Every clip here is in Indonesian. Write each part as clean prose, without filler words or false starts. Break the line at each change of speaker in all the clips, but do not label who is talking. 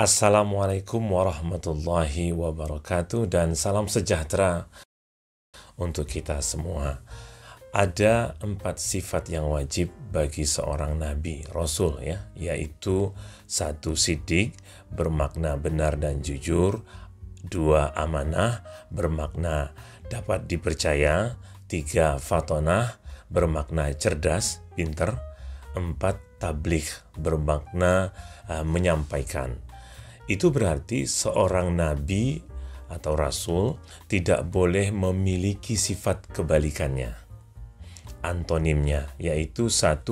Assalamualaikum warahmatullahi wabarakatuh dan salam sejahtera untuk kita semua. Ada 4 sifat yang wajib bagi seorang nabi, rasul ya, yaitu 1. Siddiq, bermakna benar dan jujur. 2. Amanah, bermakna dapat dipercaya. 3. Fatonah, bermakna cerdas, pinter. 4. Tabligh, bermakna menyampaikan. Itu berarti seorang nabi atau rasul tidak boleh memiliki sifat kebalikannya. Antonimnya yaitu 1.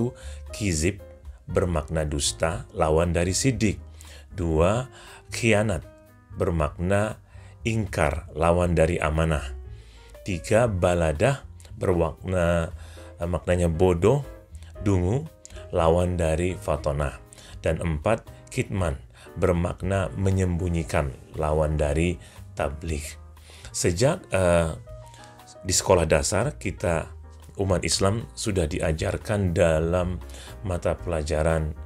Kizib, bermakna dusta, lawan dari sidik. 2. Khianat, bermakna ingkar, lawan dari amanah. 3. Baladah, maknanya bodoh, dungu, lawan dari fatonah. Dan 4. Kitman, bermakna menyembunyikan, lawan dari tabligh. Sejak di sekolah dasar kita umat Islam sudah diajarkan dalam mata pelajaran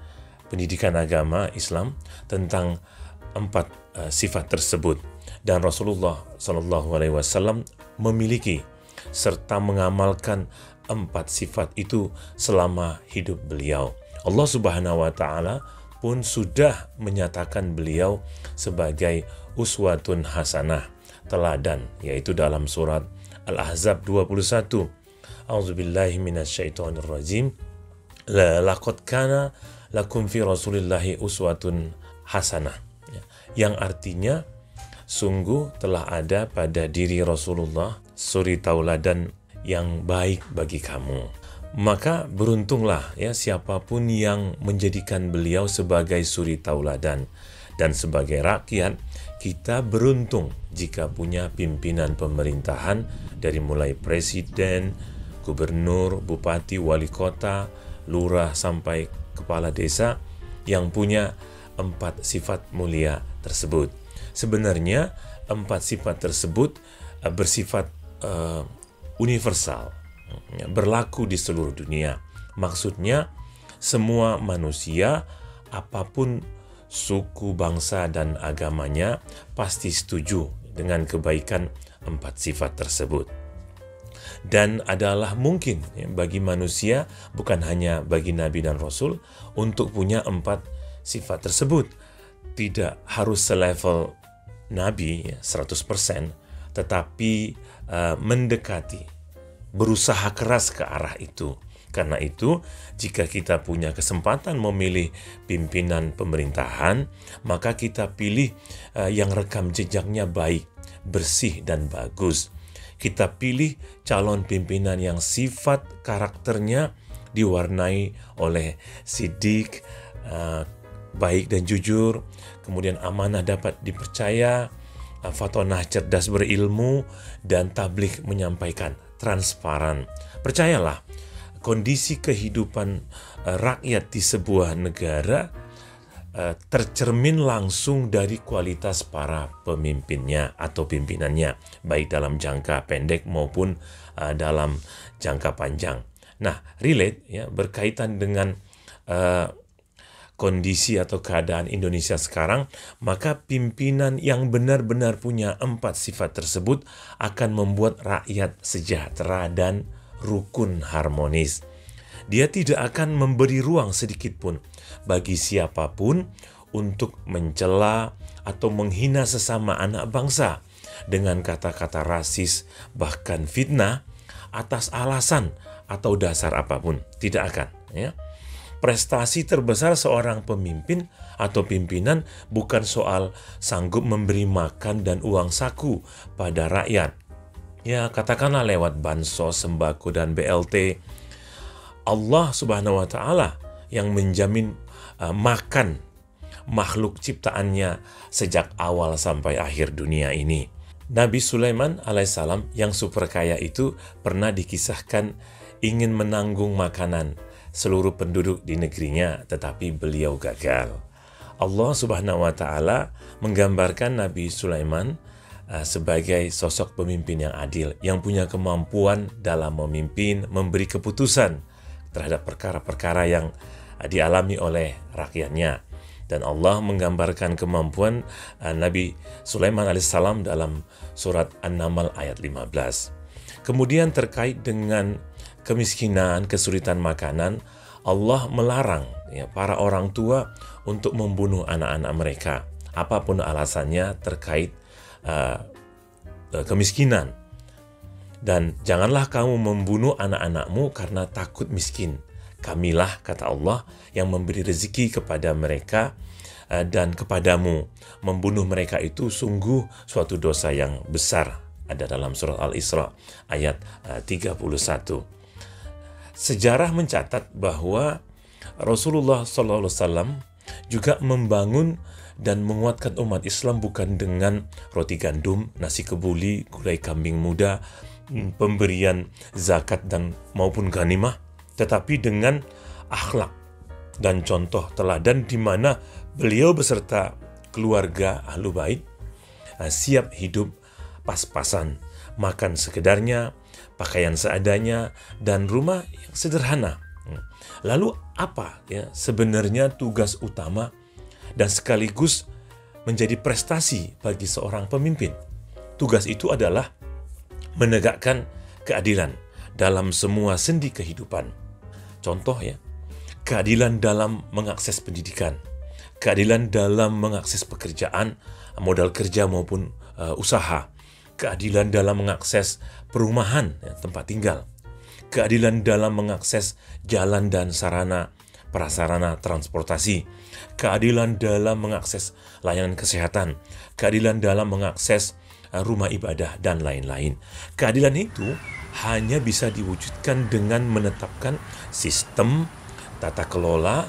pendidikan agama Islam tentang 4 sifat tersebut, dan Rasulullah SAW memiliki serta mengamalkan 4 sifat itu selama hidup beliau. Allah Subhanahu wa Ta'ala pun sudah menyatakan beliau sebagai uswatun hasanah, teladan, yaitu dalam surat Al-Ahzab 21. A'udzubillahi minasyaitonirrajim. Laqad kana lakum fi Rasulillahi uswatun hasanah. Yang artinya sungguh telah ada pada diri Rasulullah suri tauladan yang baik bagi kamu. Maka beruntunglah ya siapapun yang menjadikan beliau sebagai suri tauladan. Dan sebagai rakyat, kita beruntung jika punya pimpinan pemerintahan dari mulai presiden, gubernur, bupati, wali kota, lurah sampai kepala desa yang punya 4 sifat mulia tersebut. Sebenarnya 4 sifat tersebut bersifat universal, berlaku di seluruh dunia. Maksudnya semua manusia, apapun suku, bangsa, dan agamanya, pasti setuju dengan kebaikan 4 sifat tersebut. Dan adalah mungkin bagi manusia, bukan hanya bagi nabi dan rasul, untuk punya 4 sifat tersebut. Tidak harus selevel nabi 100%, tetapi mendekati, berusaha keras ke arah itu. Karena itu, jika kita punya kesempatan memilih pimpinan pemerintahan, maka kita pilih yang rekam jejaknya baik, bersih, dan bagus. Kita pilih calon pimpinan yang sifat karakternya diwarnai oleh sidik, baik dan jujur, kemudian amanah dapat dipercaya, fatonah cerdas berilmu, dan tabligh menyampaikan, transparan. Percayalah, kondisi kehidupan rakyat di sebuah negara tercermin langsung dari kualitas para pemimpinnya atau pimpinannya, baik dalam jangka pendek maupun dalam jangka panjang. Nah, relate ya, berkaitan dengan kondisi atau keadaan Indonesia sekarang, maka pimpinan yang benar-benar punya 4 sifat tersebut akan membuat rakyat sejahtera dan rukun harmonis. Dia tidak akan memberi ruang sedikit pun bagi siapapun untuk mencela atau menghina sesama anak bangsa dengan kata-kata rasis, bahkan fitnah atas alasan atau dasar apapun. Tidak akan ya. Prestasi terbesar seorang pemimpin atau pimpinan bukan soal sanggup memberi makan dan uang saku pada rakyat. Ya, katakanlah lewat bansos, sembako, dan BLT. Allah Subhanahu wa Ta'ala yang menjamin makan makhluk ciptaannya sejak awal sampai akhir dunia ini. Nabi Sulaiman alaihissalam yang super kaya itu pernah dikisahkan ingin menanggung makanan seluruh penduduk di negerinya, tetapi beliau gagal. Allah Subhanahu wa Ta'ala menggambarkan Nabi Sulaiman sebagai sosok pemimpin yang adil, yang punya kemampuan dalam memimpin, memberi keputusan terhadap perkara-perkara yang dialami oleh rakyatnya. Dan Allah menggambarkan kemampuan Nabi Sulaiman alaihissalam dalam surat An-Naml ayat 15. Kemudian terkait dengan kemiskinan, kesulitan makanan, Allah melarang para orang tua untuk membunuh anak-anak mereka, apapun alasannya terkait kemiskinan. Dan janganlah kamu membunuh anak-anakmu karena takut miskin. Kamilah, kata Allah, yang memberi rezeki kepada mereka dan kepadamu. Membunuh mereka itu sungguh suatu dosa yang besar. Ada dalam surat Al-Isra ayat 31. Sejarah mencatat bahwa Rasulullah SAW juga membangun dan menguatkan umat Islam bukan dengan roti gandum, nasi kebuli, gulai kambing muda, pemberian zakat dan maupun ghanimah, tetapi dengan akhlak dan contoh teladan di mana beliau beserta keluarga Ahlu Bait siap hidup pas-pasan, makan sekedarnya, pakaian seadanya, dan rumah yang sederhana. Lalu apa sebenarnya tugas utama dan sekaligus menjadi prestasi bagi seorang pemimpin? Tugas itu adalah menegakkan keadilan dalam semua sendi kehidupan. Contoh keadilan dalam mengakses pendidikan, keadilan dalam mengakses pekerjaan, modal kerja maupun usaha, keadilan dalam mengakses perumahan, tempat tinggal, keadilan dalam mengakses jalan dan sarana prasarana transportasi, keadilan dalam mengakses layanan kesehatan, keadilan dalam mengakses rumah ibadah, dan lain-lain. Keadilan itu hanya bisa diwujudkan dengan menetapkan sistem, tata kelola,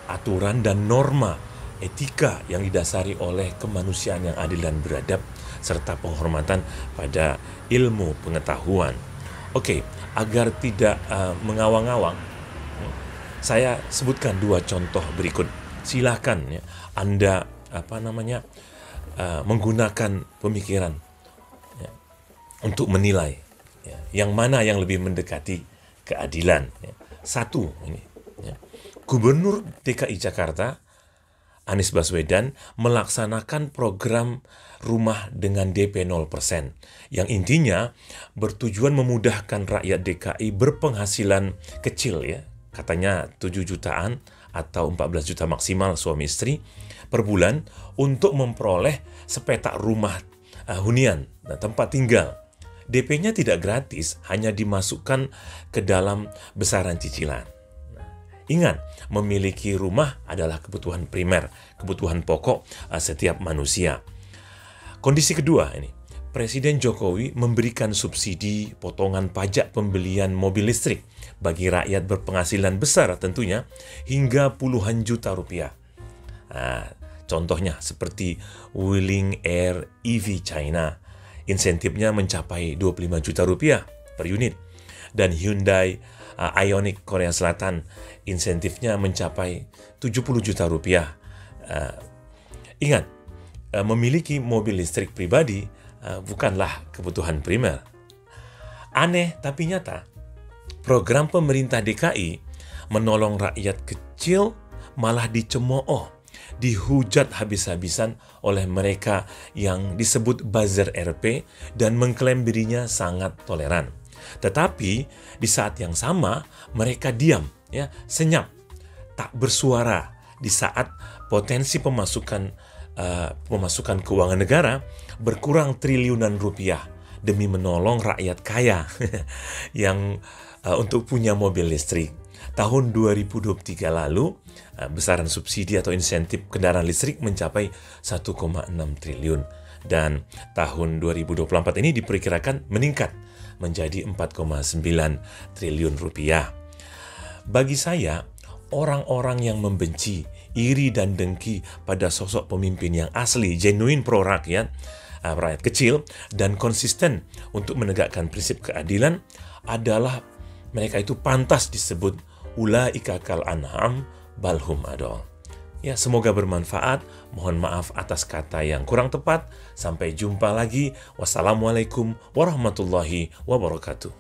aturan, dan norma etika yang didasari oleh kemanusiaan yang adil dan beradab, serta penghormatan pada ilmu pengetahuan. Oke, agar tidak mengawang-awang, saya sebutkan dua contoh berikut. Silakan Anda menggunakan pemikiran untuk menilai yang mana yang lebih mendekati keadilan. Satu, Gubernur DKI Jakarta Anies Baswedan melaksanakan program rumah dengan DP 0%, yang intinya bertujuan memudahkan rakyat DKI berpenghasilan kecil, katanya 7 jutaan atau 14 juta maksimal suami istri per bulan, untuk memperoleh sepetak rumah hunian dan tempat tinggal. DP-nya tidak gratis, hanya dimasukkan ke dalam besaran cicilan. Ingat, memiliki rumah adalah kebutuhan primer, kebutuhan pokok setiap manusia. Kondisi kedua Presiden Jokowi memberikan subsidi potongan pajak pembelian mobil listrik bagi rakyat berpenghasilan besar tentunya, hingga puluhan juta rupiah. Contohnya seperti Wuling Air EV China, insentifnya mencapai 25 juta rupiah per unit. Dan Hyundai Ioniq Korea Selatan, insentifnya mencapai 70 juta rupiah. Ingat, memiliki mobil listrik pribadi bukanlah kebutuhan primer. Aneh tapi nyata, program pemerintah DKI menolong rakyat kecil malah dicemooh, dihujat habis-habisan oleh mereka yang disebut buzzer RP dan mengklaim dirinya sangat toleran. Tetapi di saat yang sama mereka diam, senyap, tak bersuara di saat potensi pemasukan keuangan negara berkurang triliunan rupiah demi menolong rakyat kaya yang untuk punya mobil listrik. Tahun 2023 lalu, besaran subsidi atau insentif kendaraan listrik mencapai 1,6 triliun. Dan tahun 2024 ini diperkirakan meningkat menjadi 4,9 triliun rupiah. Bagi saya, orang-orang yang membenci, iri dan dengki pada sosok pemimpin yang asli, genuine pro rakyat kecil, dan konsisten untuk menegakkan prinsip keadilan adalah mereka itu pantas disebut ulaika kal an'am balhum adol. Semoga bermanfaat. Mohon maaf atas kata yang kurang tepat. Sampai jumpa lagi. Wassalamualaikum warahmatullahi wabarakatuh.